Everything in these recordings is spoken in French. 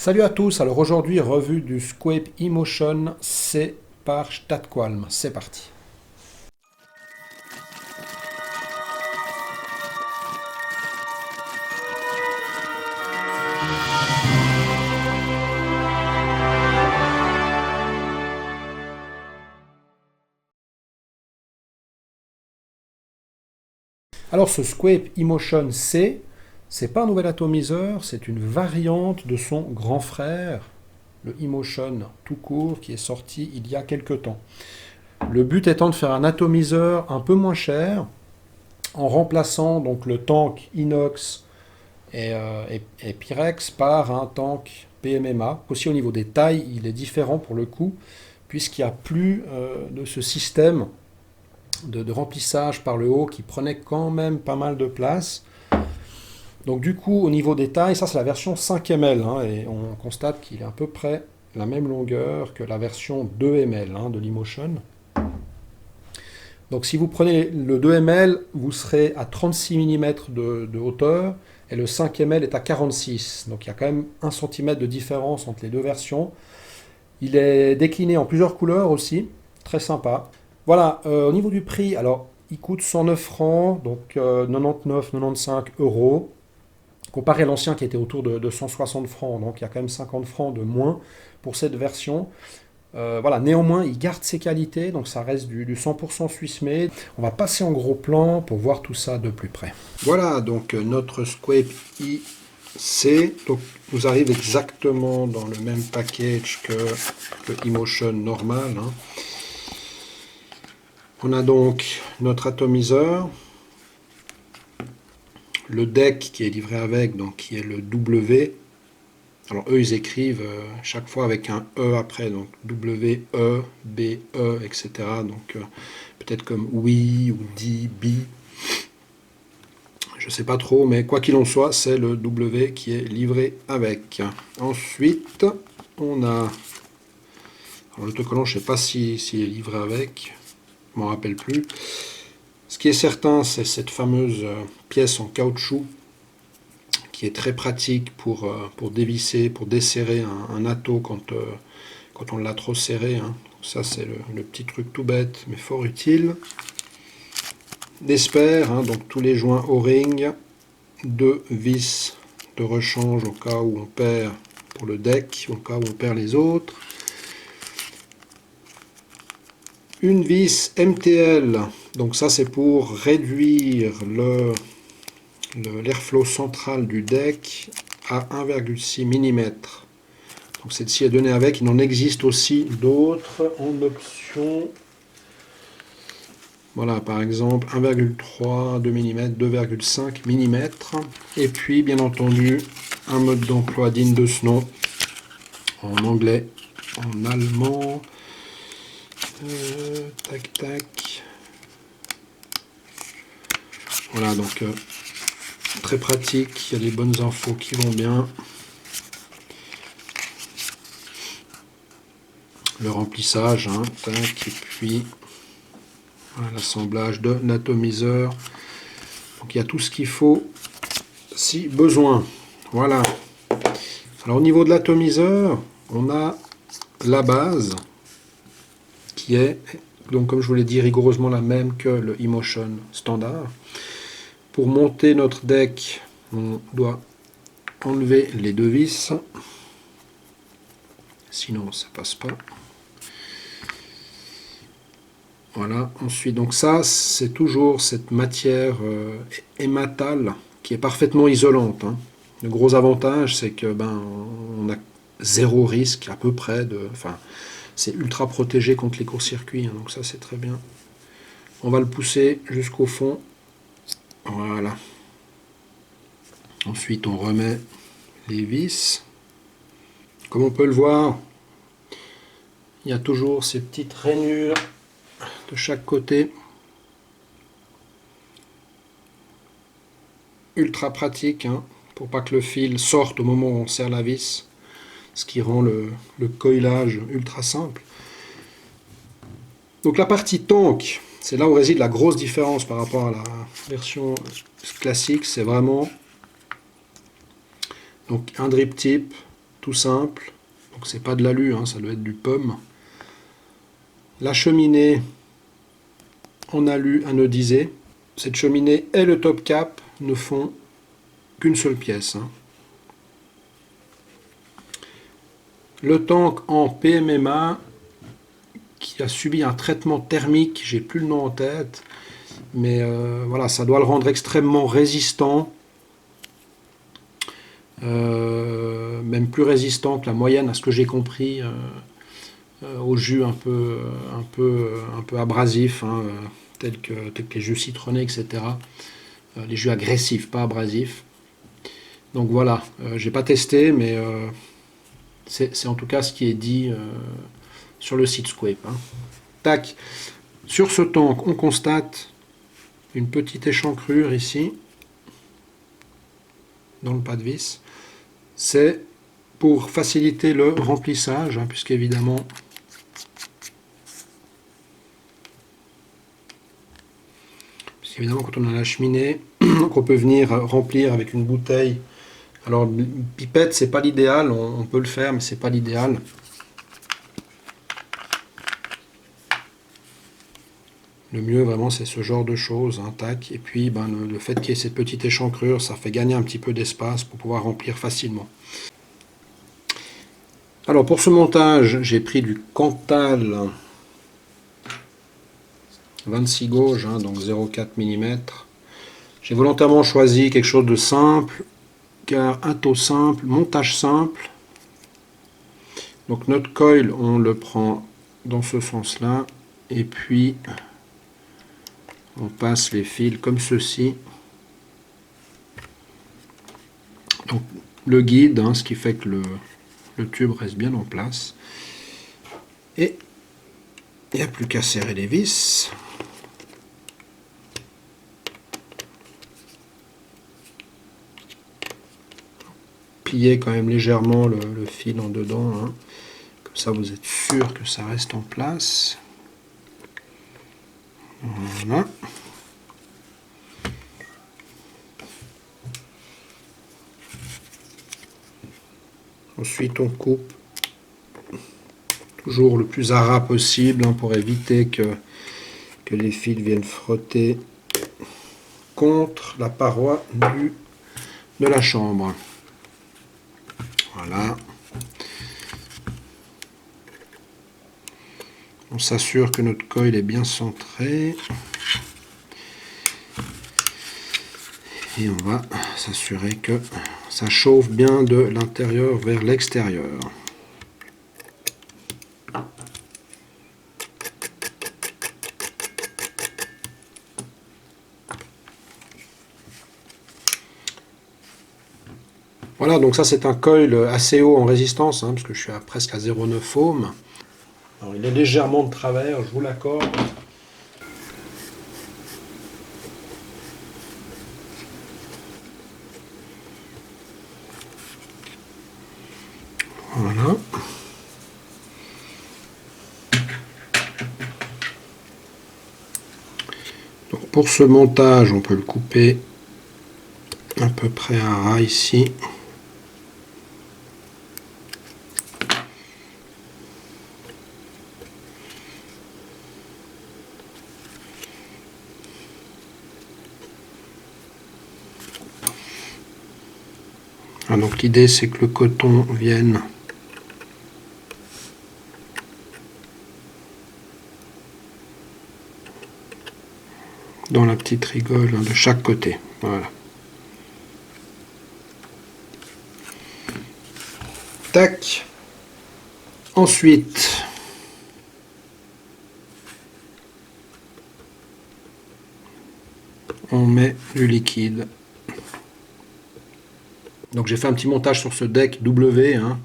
Salut à tous, alors aujourd'hui revue du Squape eMotion C par Statqualm, c'est parti. Alors ce Squape eMotion C, c'est pas un nouvel atomiseur, c'est une variante de son grand frère, le eMotion tout court, qui est sorti il y a quelques temps. Le but étant de faire un atomiseur un peu moins cher, en remplaçant donc le tank inox et Pyrex par un tank PMMA. Aussi au niveau des tailles, il est différent pour le coup, puisqu'il n'y a plus de ce système de remplissage par le haut qui prenait quand même pas mal de place. Donc du coup, au niveau des tailles, ça c'est la version 5 ml, hein, et on constate qu'il est à peu près la même longueur que la version 2 ml de l'eMotion. Donc si vous prenez le 2 ml, vous serez à 36 mm de hauteur, et le 5 ml est à 46. Donc il y a quand même 1 cm de différence entre les deux versions. Il est décliné en plusieurs couleurs aussi, très sympa. Voilà, au niveau du prix, alors il coûte 109 francs, donc 99-95 euros. Comparé à l'ancien qui était autour de 160 francs, donc il y a quand même 50 francs de moins pour cette version. Voilà, néanmoins, il garde ses qualités, donc ça reste du 100% Swiss made. On va passer en gros plan pour voir tout ça de plus près. Voilà, donc notre Squape IC donc, nous arrive exactement dans le même package que le eMotion normal. Hein. On a donc notre atomiseur, le deck qui est livré avec, donc qui est le W. Alors eux, ils écrivent chaque fois avec un E après, donc W, E, B, E, etc. Donc peut-être comme oui ou dit, bi. Je sais pas trop, mais quoi qu'il en soit, c'est le W qui est livré avec. Ensuite, on a... Alors l'autocollant, je sais pas s'il est livré avec, je m'en rappelle plus. Ce qui est certain, c'est cette fameuse pièce en caoutchouc qui est très pratique pour dévisser, pour desserrer un ato quand on l'a trop serré. Hein. Ça, c'est le petit truc tout bête, mais fort utile. Des spares, hein, donc tous les joints O-ring, 2 vis de rechange au cas où on perd pour le deck, au cas où on perd les autres. Une vis MTL, donc ça c'est pour réduire l'airflow central du deck à 1,6 mm. Donc celle-ci est donnée avec. Il en existe aussi d'autres en option. Voilà, par exemple 1,3, 2 mm, 2,5 mm. Et puis, bien entendu, un mode d'emploi digne de ce nom, en anglais, en allemand. Tac, tac. Voilà, donc très pratique, il y a des bonnes infos qui vont bien. Le remplissage, hein, tac, et puis voilà, l'assemblage de l'atomiseur. Donc il y a tout ce qu'il faut si besoin. Voilà. Alors au niveau de l'atomiseur, on a la base qui est, donc comme je vous l'ai dit, rigoureusement la même que le eMotion standard. Pour monter notre deck, on doit enlever les deux vis, sinon ça passe pas. Voilà, ensuite, donc ça, c'est toujours cette matière hématale qui est parfaitement isolante. Hein. Le gros avantage, c'est que on a zéro risque à peu près de... Enfin, c'est ultra protégé contre les courts-circuits, hein, donc ça c'est très bien. On va le pousser jusqu'au fond. Voilà. Ensuite, on remet les vis. Comme on peut le voir, il y a toujours ces petites rainures de chaque côté. Ultra pratique, hein, pour pas que le fil sorte au moment où on serre la vis, ce qui rend le coilage ultra simple. Donc la partie tank, c'est là où réside la grosse différence par rapport à la version classique. C'est vraiment donc un drip tip tout simple. Donc c'est pas de l'alu, hein, ça doit être du pomme. La cheminée en alu anodisé. Cette cheminée et le top cap ne font qu'une seule pièce. Hein. Le tank en PMMA qui a subi un traitement thermique, j'ai plus le nom en tête, mais voilà, ça doit le rendre extrêmement résistant, même plus résistant que la moyenne, à ce que j'ai compris, au jus un peu abrasifs, hein, tels que les jus citronnés, etc. Les jus agressifs, pas abrasifs. Donc voilà, j'ai pas testé, mais c'est en tout cas ce qui est dit sur le site Squape. Hein. Tac. Sur ce tank, on constate une petite échancrure ici, dans le pas de vis. C'est pour faciliter le remplissage, hein, puisqu'évidemment, quand on a la cheminée, on peut venir remplir avec une bouteille. Alors, une pipette, c'est pas l'idéal, on peut le faire, mais c'est pas l'idéal. Le mieux, vraiment, c'est ce genre de choses, hein, tac. Et puis, ben, le fait qu'il y ait cette petite échancrure, ça fait gagner un petit peu d'espace pour pouvoir remplir facilement. Alors, pour ce montage, j'ai pris du Cantal 26 gauge, hein, donc 0,4 mm. J'ai volontairement choisi quelque chose de simple, car un taux simple, montage simple. Donc notre coil, on le prend dans ce sens-là, et puis on passe les fils comme ceci. Donc le guide, hein, ce qui fait que le tube reste bien en place. Et il n'y a plus qu'à serrer les vis. Plier quand même légèrement le fil en dedans, hein. Comme ça vous êtes sûr que ça reste en place. Voilà. Ensuite on coupe toujours le plus à ras possible, hein, pour éviter que les fils viennent frotter contre la paroi de la chambre. Voilà. On s'assure que notre coil est bien centré. Et on va s'assurer que ça chauffe bien de l'intérieur vers l'extérieur. Voilà, donc ça c'est un coil assez haut en résistance, hein, parce que je suis presque à 0,9 ohm. Alors il est légèrement de travers, je vous l'accorde. Voilà. Donc pour ce montage, on peut le couper à peu près à ras ici. Ah, donc l'idée c'est que le coton vienne dans la petite rigole, hein, de chaque côté. Voilà. Tac. Ensuite, on met du liquide. Donc j'ai fait un petit montage sur ce deck W, hein,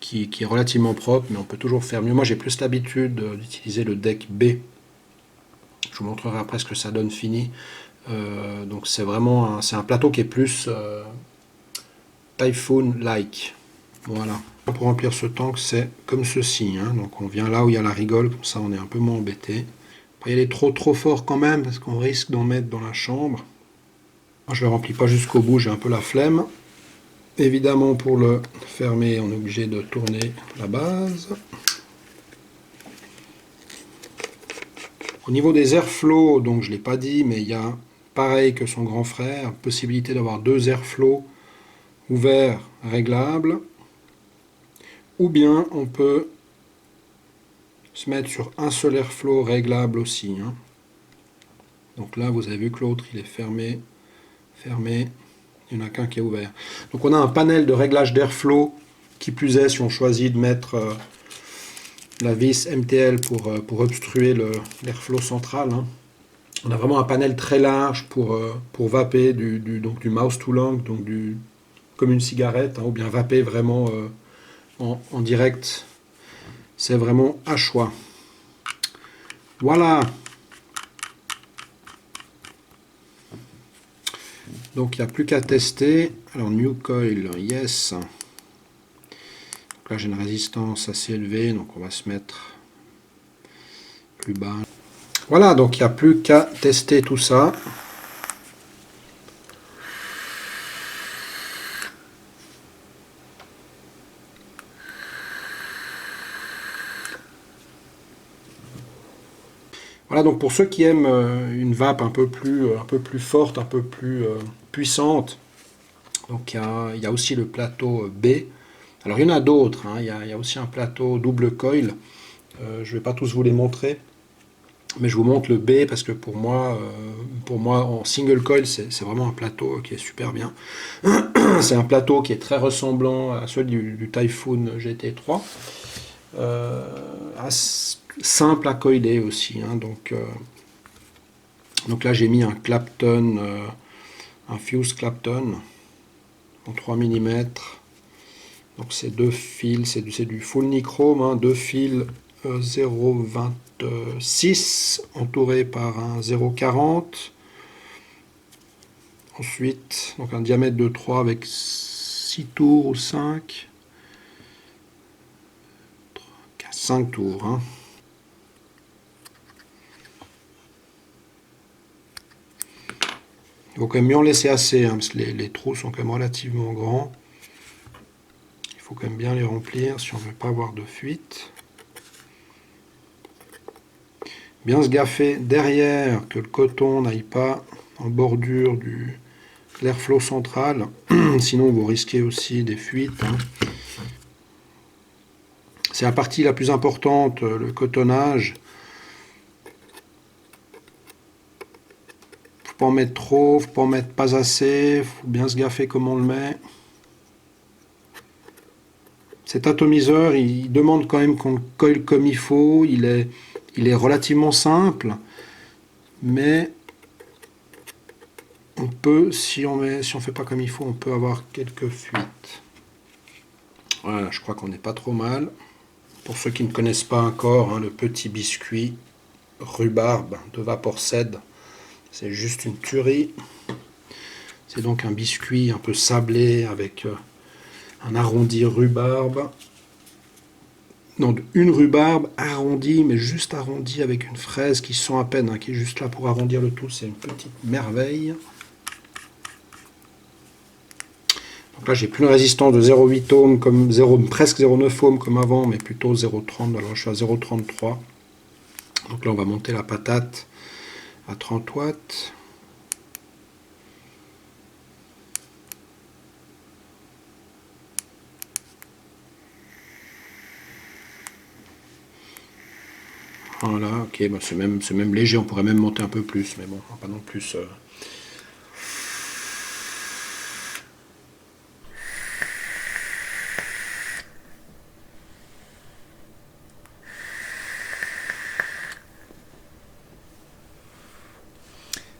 qui est relativement propre, mais on peut toujours faire mieux. Moi j'ai plus l'habitude d'utiliser le deck B. Je vous montrerai après ce que ça donne fini. Donc c'est vraiment un plateau qui est plus Typhoon-like. Voilà. Pour remplir ce tank, c'est comme ceci, hein. Donc on vient là où il y a la rigole, comme ça on est un peu moins embêté. Après, il est trop fort quand même, parce qu'on risque d'en mettre dans la chambre. Moi je ne le remplis pas jusqu'au bout, j'ai un peu la flemme. Évidemment, pour le fermer, on est obligé de tourner la base. Au niveau des airflow, donc je ne l'ai pas dit, mais il y a, pareil que son grand frère, possibilité d'avoir 2 airflow ouverts réglables. Ou bien on peut se mettre sur un seul airflow réglable aussi. Hein. Donc là, vous avez vu que l'autre, il est fermé, fermé. Il n'y en a qu'un qui est ouvert. Donc on a un panel de réglage d'airflow, qui plus est si on choisit de mettre la vis MTL pour obstruer l'airflow central. Hein. On a vraiment un panel très large pour vaper donc du mouse to long, donc comme une cigarette, hein, ou bien vaper vraiment en direct. C'est vraiment à choix. Voilà. Donc il n'y a plus qu'à tester. Alors new coil, yes. Donc là j'ai une résistance assez élevée, donc on va se mettre plus bas. Voilà, donc il n'y a plus qu'à tester tout ça. Voilà, donc pour ceux qui aiment une vape un peu plus forte, un peu plus puissante, donc il y a aussi le plateau B. Alors il y en a d'autres, hein. Il y a aussi un plateau double coil. Je ne vais pas tous vous les montrer, mais je vous montre le B parce que pour moi en single coil, c'est vraiment un plateau qui est super bien. C'est un plateau qui est très ressemblant à celui du Typhoon GT3. Simple à coiler aussi. Hein, donc là j'ai mis un Clapton, un Fuse Clapton en 3 mm. Donc c'est 2 fils, c'est du full nichrome, hein, 2 fils 0,26 entouré par un 0,40. Ensuite, donc un diamètre de 3 avec 6 tours ou 5. 5 tours. Hein. Il faut quand même mieux en laisser assez, hein, parce que les trous sont quand même relativement grands. Il faut quand même bien les remplir si on ne veut pas avoir de fuite. Bien se gaffer derrière que le coton n'aille pas en bordure de l'airflow central, sinon vous risquez aussi des fuites. Hein. C'est la partie la plus importante, le cotonnage. Faut pas en mettre trop, faut pas en mettre pas assez, faut bien se gaffer comment on le met. Cet atomiseur, il demande quand même qu'on le colle comme il faut, il est relativement simple, mais on peut, si on fait pas comme il faut, on peut avoir quelques fuites. Voilà, je crois qu'on n'est pas trop mal. Pour ceux qui ne connaissent pas encore, hein, le petit biscuit rhubarbe de Vaporsed, c'est juste une tuerie. C'est donc un biscuit un peu sablé avec un arrondi rhubarbe. Donc une rhubarbe arrondie, mais juste arrondie avec une fraise qui sent à peine, hein, qui est juste là pour arrondir le tout. C'est une petite merveille. Donc là, j'ai plus une résistance de 0,8 ohms, comme presque 0,9 ohms comme avant, mais plutôt 0,30. Alors je suis à 0,33. Donc là, on va monter la patate à 30 watts. Voilà, ok, bah c'est même léger, on pourrait même monter un peu plus, mais bon, pas non plus.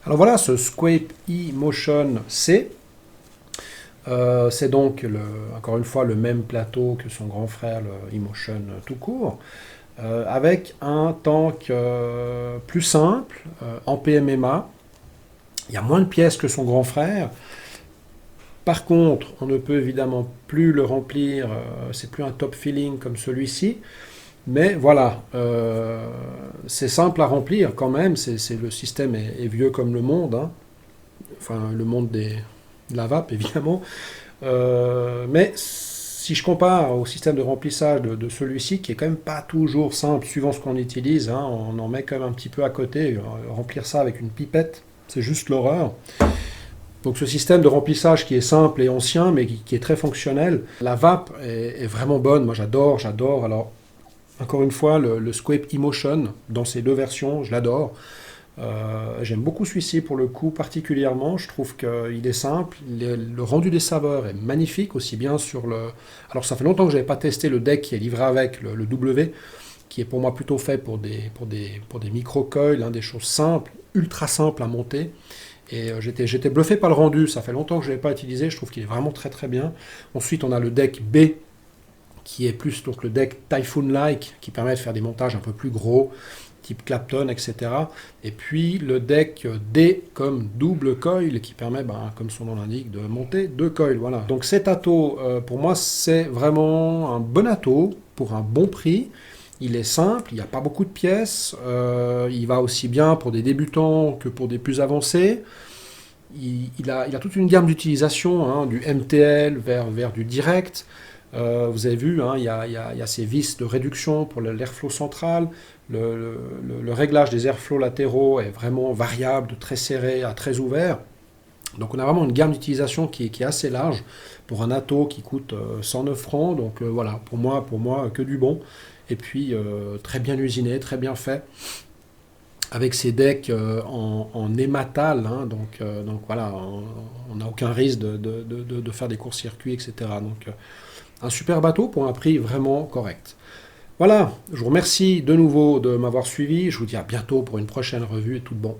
Alors voilà, ce Squape E-Motion C, c'est donc, encore une fois, le même plateau que son grand frère, le E-Motion tout court, avec un tank plus simple, en PMMA. Il y a moins de pièces que son grand frère. Par contre, on ne peut évidemment plus le remplir, c'est plus un top filling comme celui-ci. Mais voilà, c'est simple à remplir quand même, le système est vieux comme le monde, hein. Enfin le monde de la vape évidemment. Mais si je compare au système de remplissage de celui-ci, qui est quand même pas toujours simple, suivant ce qu'on utilise, hein, on en met quand même un petit peu à côté. Remplir ça avec une pipette, c'est juste l'horreur. Donc ce système de remplissage qui est simple et ancien, mais qui est très fonctionnel, la vape est vraiment bonne. Moi j'adore, j'adore. Alors encore une fois, le Squape Emotion, dans ces deux versions, je l'adore. J'aime beaucoup celui-ci pour le coup particulièrement. Je trouve qu'il est simple. Le rendu des saveurs est magnifique, aussi bien sur le... Alors ça fait longtemps que je n'avais pas testé le deck qui est livré avec, le W, qui est pour moi plutôt fait pour des micro-coils, hein, des choses simples, ultra simples à monter. Et j'étais bluffé par le rendu. Ça fait longtemps que je ne l'ai pas utilisé. Je trouve qu'il est vraiment très très bien. Ensuite, on a le deck B, qui est plus donc le deck Typhoon-like, qui permet de faire des montages un peu plus gros, type Clapton, etc. Et puis le deck D comme double coil, qui permet, comme son nom l'indique, de monter deux coils. Voilà. Donc cet atto, pour moi, c'est vraiment un bon atto pour un bon prix. Il est simple, il n'y a pas beaucoup de pièces, il va aussi bien pour des débutants que pour des plus avancés. Il a toute une gamme d'utilisation, hein, du MTL vers du direct. Vous avez vu, hein, il y a ces vis de réduction pour l'airflow central. Le réglage des airflows latéraux est vraiment variable, de très serré à très ouvert. Donc on a vraiment une gamme d'utilisation qui est assez large pour un atto qui coûte 109 francs. Donc voilà, pour moi, que du bon. Et puis très bien usiné, très bien fait, avec ces decks en hématal, hein, donc voilà, on n'a aucun risque de faire des courts-circuits, etc. Donc un super bateau pour un prix vraiment correct. Voilà, je vous remercie de nouveau de m'avoir suivi, je vous dis à bientôt pour une prochaine revue et tout de bon.